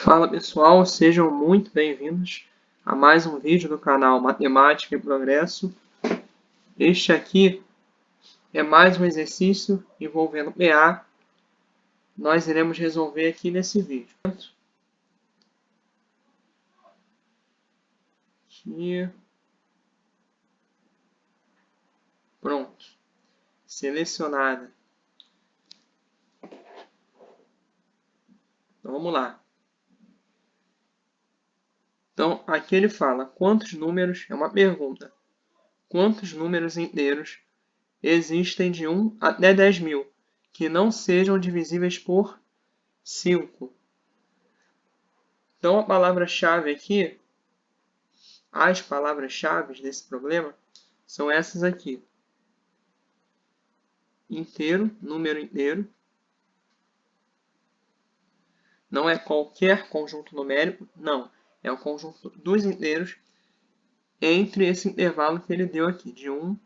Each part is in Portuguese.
Fala pessoal, sejam muito bem-vindos a mais um vídeo do canal Matemática e Progresso. Este aqui é mais um exercício envolvendo PA. Nós iremos resolver aqui nesse vídeo. Aqui. Pronto. Selecionada. Então vamos lá. Então aqui ele fala quantos números, é uma pergunta. Quantos números inteiros existem de 1 até 10.000 que não sejam divisíveis por 5? Então a palavra-chave aqui, as palavras-chave desse problema são essas aqui. Inteiro, número inteiro. Não é qualquer conjunto numérico, não. É o conjunto dos inteiros entre esse intervalo que ele deu aqui, de 1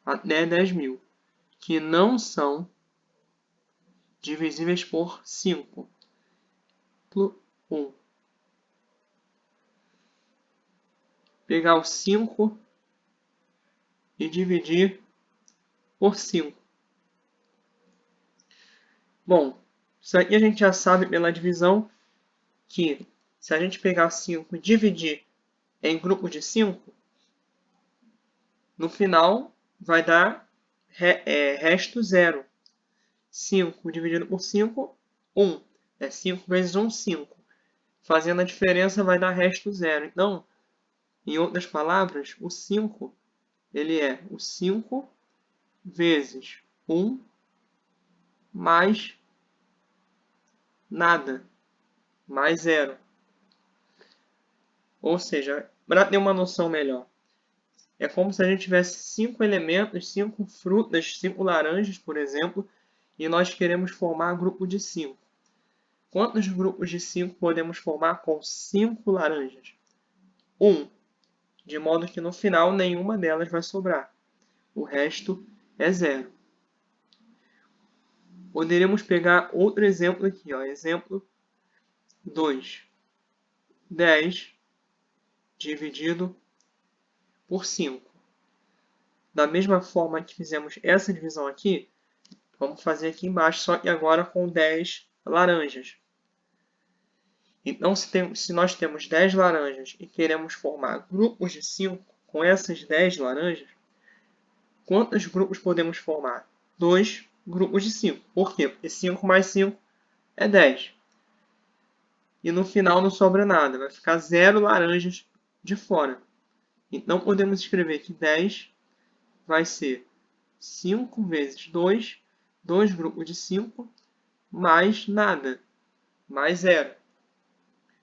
até 10.000, que não são divisíveis por 5. 1. Pegar o 5 e dividir por 5. Bom, isso aqui a gente já sabe pela divisão que se a gente pegar 5 e dividir em grupos de 5, no final vai dar resto 0. 5 dividido por 5, 1. 5 vezes 1, 5. Fazendo a diferença vai dar resto 0. Então, em outras palavras, o 5 ele é o 5 vezes 1 mais nada, mais 0. Ou seja, para ter uma noção melhor, é como se a gente tivesse 5 elementos, 5 frutas, 5 laranjas, por exemplo, e nós queremos formar grupo de 5. Quantos grupos de 5 podemos formar com 5 laranjas? 1. De modo que no final nenhuma delas vai sobrar. O resto é 0. Poderíamos pegar outro exemplo aqui. Exemplo 2. 10 dividido por 5. Da mesma forma que fizemos essa divisão aqui, vamos fazer aqui embaixo, só que agora com 10 laranjas. Então, se nós temos 10 laranjas e queremos formar grupos de 5 com essas 10 laranjas, quantos grupos podemos formar? 2 grupos de 5. Por quê? Porque 5 mais 5 é 10. E no final não sobra nada, vai ficar 0 laranjas de fora. Então, podemos escrever que 10 vai ser 5 vezes 2, 2 grupos de 5, mais nada, mais 0.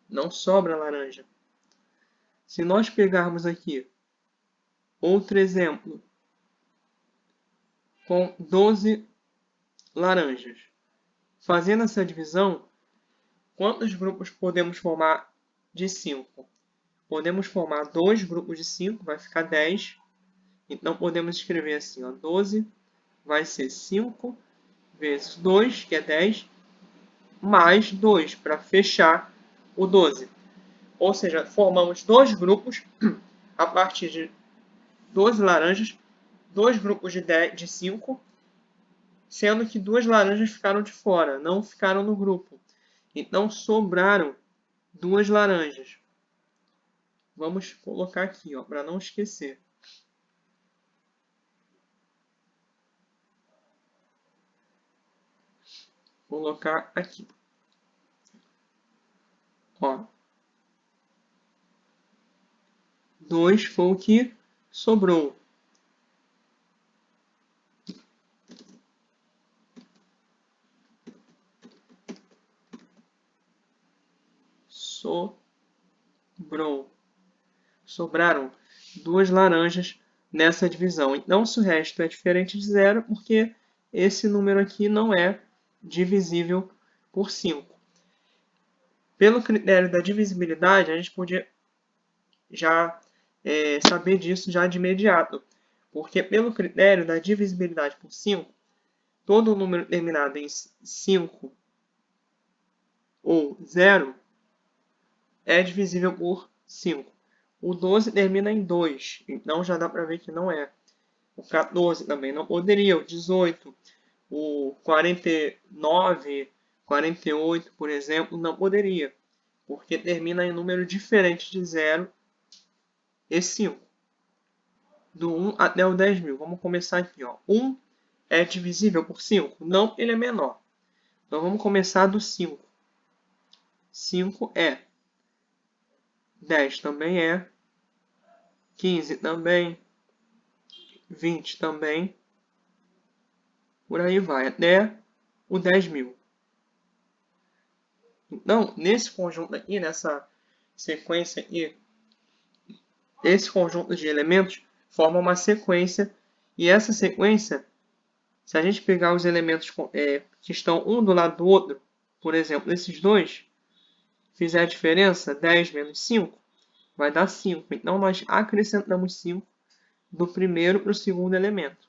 Não sobra laranja. Se nós pegarmos aqui outro exemplo com 12 laranjas, fazendo essa divisão, quantos grupos podemos formar de 5? Podemos formar 2 grupos de 5, vai ficar 10. Então, podemos escrever assim, 12 vai ser 5 vezes 2, que é 10, mais 2, para fechar o 12. Ou seja, formamos 2 grupos a partir de 12 laranjas, 2 grupos de 5, sendo que 2 laranjas ficaram de fora, não ficaram no grupo. Então, sobraram 2 laranjas. Vamos colocar aqui, para não esquecer. Colocar aqui. 2 foi o que sobrou. Sobraram 2 laranjas nessa divisão. Então, se o resto é diferente de 0, porque esse número aqui não é divisível por 5. Pelo critério da divisibilidade, a gente podia já saber disso já de imediato. Porque pelo critério da divisibilidade por 5, todo número terminado em 5 ou 0 é divisível por 5. O 12 termina em 2, então já dá para ver que não é. O 14 também não poderia. O 18, o 49, 48, por exemplo, não poderia, porque termina em número diferente de 0 e 5. Do 1 até o 10.000. Vamos começar aqui. 1 é divisível por 5? Não, ele é menor. Então vamos começar do 5. 5 é. 10 também é. 15 também. 20 também. Por aí vai, até o 10.000. Então, nesse conjunto aqui, nessa sequência aqui, esse conjunto de elementos forma uma sequência. E essa sequência, se a gente pegar os elementos que estão um do lado do outro, por exemplo, esses dois, fizer a diferença, 10 menos 5, vai dar 5. Então, nós acrescentamos 5 do primeiro para o segundo elemento.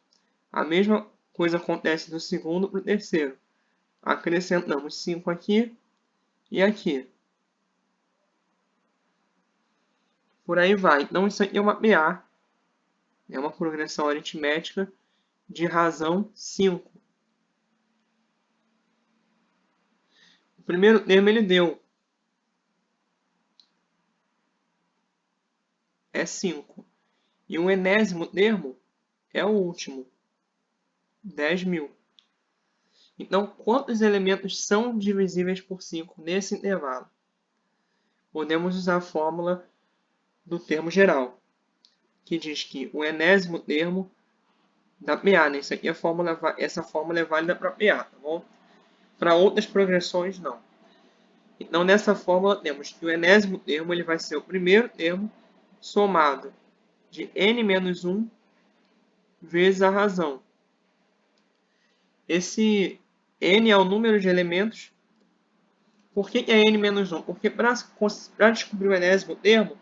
A mesma coisa acontece do segundo para o terceiro. Acrescentamos 5 aqui e aqui. Por aí vai. Então, isso aqui é uma PA. É uma progressão aritmética de razão 5. O primeiro termo ele deu. É 5. E o enésimo termo é o último. 10.000. Então, quantos elementos são divisíveis por 5 nesse intervalo? Podemos usar a fórmula do termo geral, que diz que o enésimo termo da PA, né? Isso aqui essa fórmula é válida para PA, tá bom? Para outras progressões, não. Então, nessa fórmula, temos que o enésimo termo ele vai ser o primeiro termo somado de n-1 vezes a razão. Esse n é o número de elementos. Por que é n-1? Porque para descobrir o enésimo termo,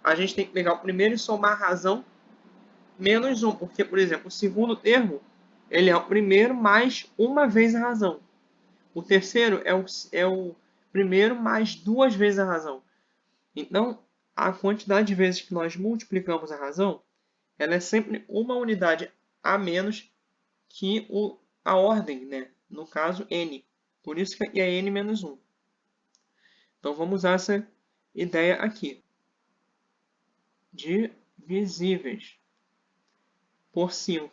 a gente tem que pegar o primeiro e somar a razão menos 1. Porque, por exemplo, o segundo termo ele é o primeiro mais uma vez a razão. O terceiro é o primeiro mais duas vezes a razão. Então, a quantidade de vezes que nós multiplicamos a razão, ela é sempre uma unidade a menos que a ordem, né? No caso, n. Por isso que é n menos 1. Então, vamos usar essa ideia aqui. Divisíveis por 5.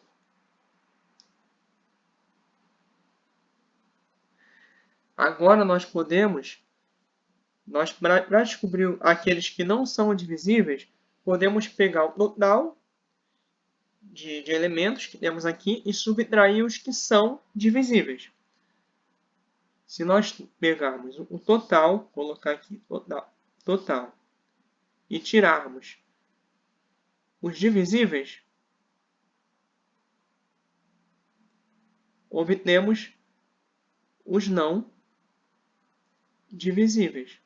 Agora, nós podemos, para descobrir aqueles que não são divisíveis, podemos pegar o total de elementos que temos aqui e subtrair os que são divisíveis. Se nós pegarmos o total, colocar aqui total, e tirarmos os divisíveis, obtemos os não divisíveis.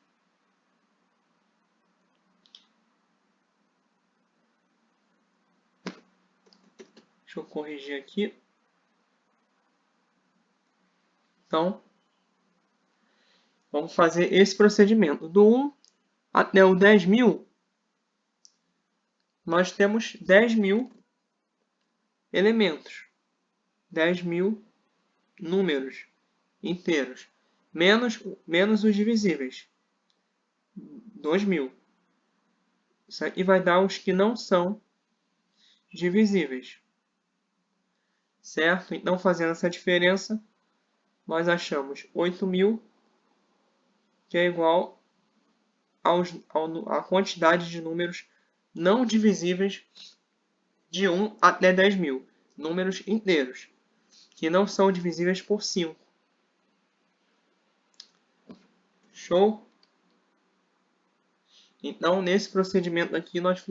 Deixa eu corrigir aqui. Então, vamos fazer esse procedimento. Do 1 até o 10.000, nós temos 10.000 elementos. 10.000 números inteiros. Menos os divisíveis. 2.000. Isso aqui vai dar os que não são divisíveis. Certo? Então, fazendo essa diferença, nós achamos 8.000, que é igual à quantidade de números não divisíveis de 1 até 10.000. Números inteiros, que não são divisíveis por 5. Show? Então, nesse procedimento aqui, nós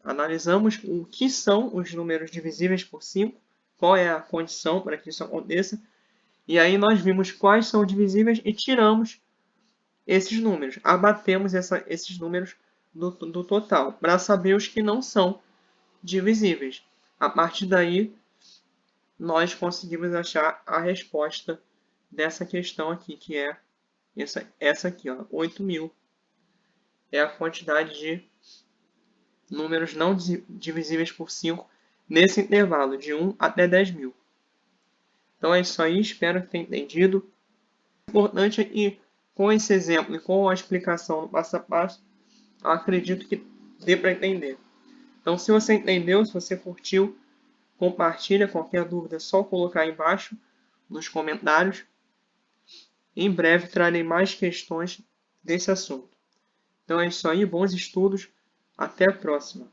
analisamos o que são os números divisíveis por 5, qual é a condição para que isso aconteça, e aí nós vimos quais são divisíveis e tiramos esses números, abatemos esses números do total, para saber os que não são divisíveis. A partir daí, nós conseguimos achar a resposta dessa questão aqui, que é Essa aqui, ó, 8.000, é a quantidade de números não divisíveis por 5 nesse intervalo de 1 até 10.000. Então é isso aí, espero que tenha entendido. O importante é que, com esse exemplo e com a explicação no passo a passo, eu acredito que dê para entender. Então, se você entendeu, se você curtiu, compartilha. Qualquer dúvida é só colocar aí embaixo nos comentários. Em breve trarei mais questões desse assunto. Então é isso aí, bons estudos, até a próxima.